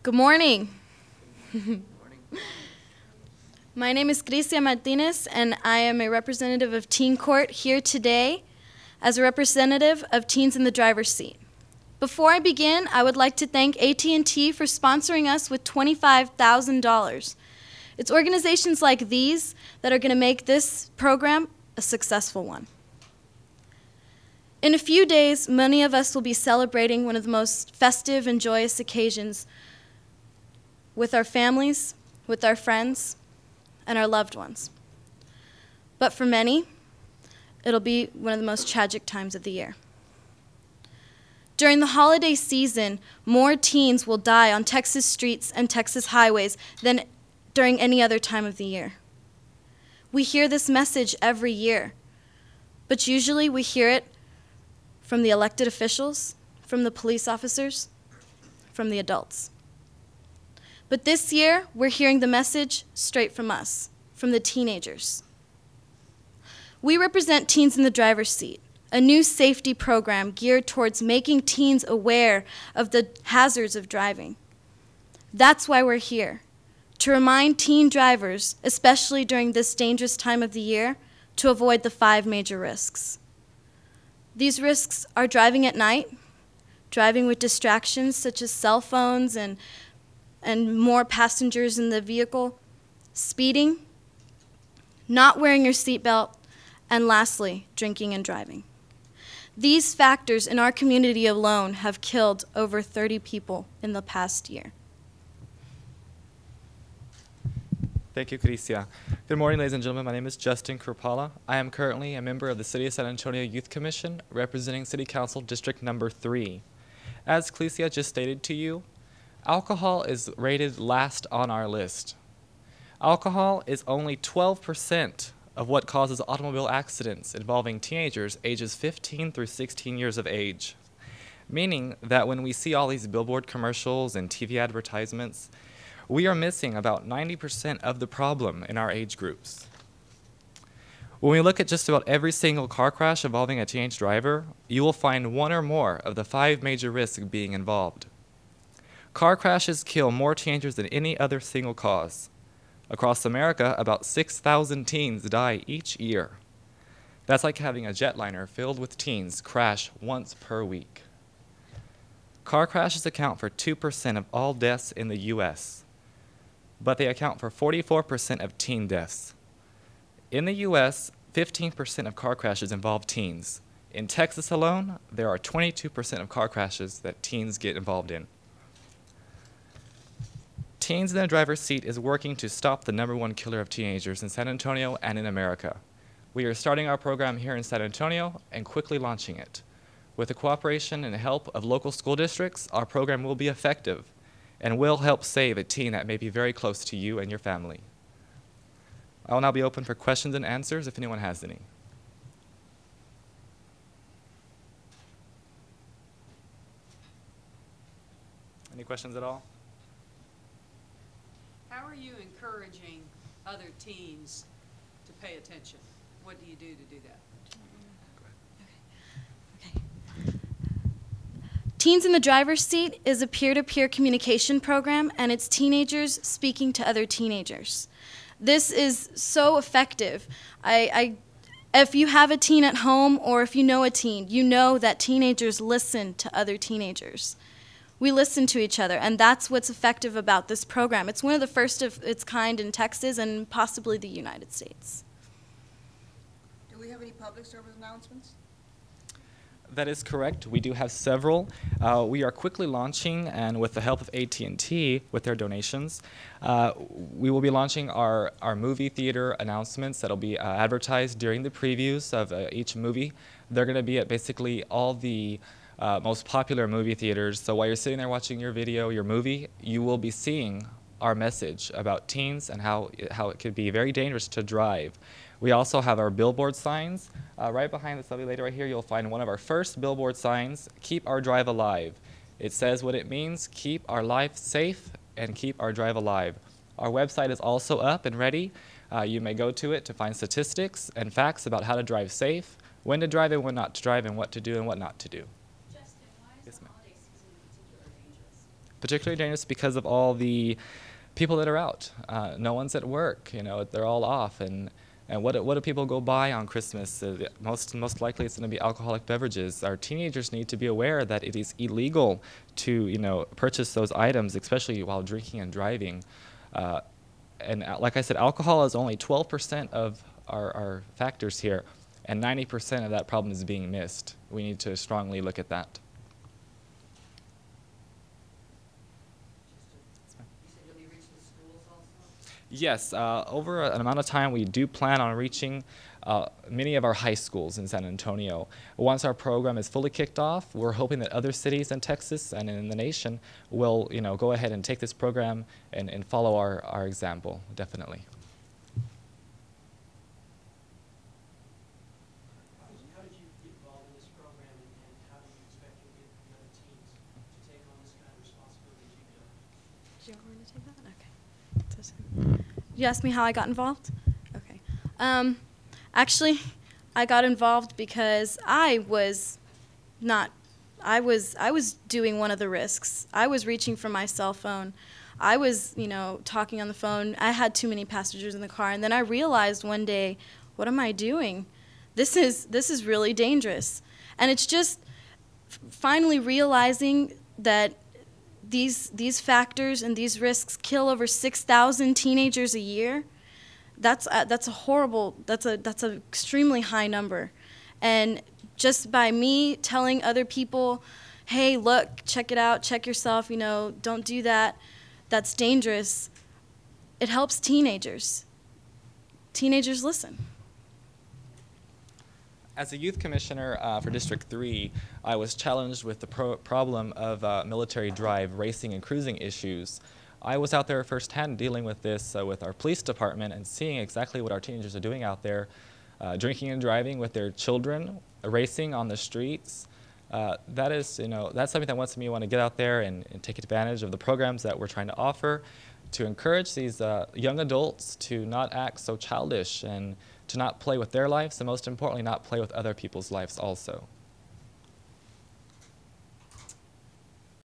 Good morning. My name is Cristian Martinez, and I am a representative of Teen Court here today as a representative of teens in the driver's seat. Before I begin, I would like to thank AT&T for sponsoring us with $25,000. It's organizations like these that are going to make this program a successful one. In a few days, many of us will be celebrating one of the most festive and joyous occasions with our families, with our friends, and our loved ones. But for many, it'll be one of the most tragic times of the year. During the holiday season, more teens will die on Texas streets and Texas highways than during any other time of the year. We hear this message every year, but usually we hear it from the elected officials, from the police officers, from the adults. But this year, we're hearing the message straight from us, from the teenagers. We represent Teens in the Driver's Seat, a new safety program geared towards making teens aware of the hazards of driving. That's why we're here, to remind teen drivers, especially during this dangerous time of the year, to avoid the 5 major risks. These risks are driving at night, driving with distractions such as cell phones and more passengers in the vehicle, speeding, not wearing your seatbelt, and lastly, drinking and driving. These factors in our community alone have killed over 30 people in the past year. Thank you, Cristian. Good morning, ladies and gentlemen. My name is Justin Kurpala. I am currently a member of the City of San Antonio Youth Commission, representing City Council District Number 3. As Cristian just stated to you, alcohol is rated last on our list. Alcohol is only 12% of what causes automobile accidents involving teenagers ages 15 through 16 years of age, meaning that when we see all these billboard commercials and TV advertisements, we are missing about 90% of the problem in our age groups. When we look at just about every single car crash involving a teenage driver, you will find one or more of the 5 major risks being involved. Car crashes kill more teenagers than any other single cause. Across America, about 6,000 teens die each year. That's like having a jetliner filled with teens crash once per week. Car crashes account for 2% of all deaths in the U.S., but they account for 44% of teen deaths. In the U.S., 15% of car crashes involve teens. In Texas alone, there are 22% of car crashes that teens get involved in. Teens in the Driver's Seat is working to stop the #1 killer of teenagers in San Antonio and in America. We are starting our program here in San Antonio and quickly launching it. With the cooperation and help of local school districts, our program will be effective and will help save a teen that may be very close to you and your family. I will now be open for questions and answers if anyone has any. Any questions at all? How are you encouraging other teens to pay attention? What do you do to do that? Teens in the Driver's Seat is a peer-to-peer communication program, and it's teenagers speaking to other teenagers. This is so effective. If you have a teen at home or if you know a teen, you know that teenagers listen to other teenagers. We listen to each other, and that's what's effective about this program. It's one of the first of its kind in Texas and possibly the United States. Do we have any public service announcements? That is correct. We do have several. We are quickly launching, and with the help of AT&T, with their donations, we will be launching our movie theater announcements that will be advertised during the previews of each movie. They're going to be at basically all the most popular movie theaters. So while you're sitting there watching your video, your movie, you will be seeing our message about teens and how it could be very dangerous to drive. We also have our billboard signs. Right behind this lovely lady right here, you'll find one of our first billboard signs, Keep Our Drive Alive. It says what it means, keep our life safe and keep our drive alive. Our website is also up and ready. You may go to it to find statistics and facts about how to drive safe, when to drive and when not to drive, and what to do and what not to do. Justin, why is Yes, the ma'am. holiday season in particular dangerous? particularly dangerous because of all the people that are out. No one's at work, you know, they're all off. And what do people go buy on Christmas? Most likely it's going to be alcoholic beverages. Our teenagers need to be aware that it is illegal to, you know, purchase those items, especially while drinking and driving. And like I said, alcohol is only 12% of our factors here, and 90% of that problem is being missed. We need to strongly look at that. Yes, over an amount of time, we do plan on reaching many of our high schools in San Antonio. Once our program is fully kicked off, we're hoping that other cities in Texas and in the nation will, you know, go ahead and take this program and follow our example, definitely. How did you get involved in this program, and how do you expect to get the other teams to take on this kind of responsibility as you've done? Do you want me to take that? Okay. You asked me how I got involved? Okay. Actually, I got involved because I was doing one of the risks. I was reaching for my cell phone. I was, you know, talking on the phone. I had too many passengers in the car, and then I realized one day, what am I doing? This is really dangerous. And it's just finally realizing that these factors and these risks kill over 6,000 teenagers a year. That's a extremely high number. And just by me telling other people, hey, look, check it out, check yourself, you know, don't do that, that's dangerous, it helps teenagers. Teenagers listen. As a youth commissioner for District 3, I was challenged with the problem of military drive, racing, and cruising issues. I was out there firsthand dealing with this with our police department and seeing exactly what our teenagers are doing out there, drinking and driving with their children, racing on the streets. That is, you know, that's something that wants me to want to get out there and take advantage of the programs that we're trying to offer to encourage these young adults to not act so childish and to not play with their lives, and most importantly, not play with other people's lives also.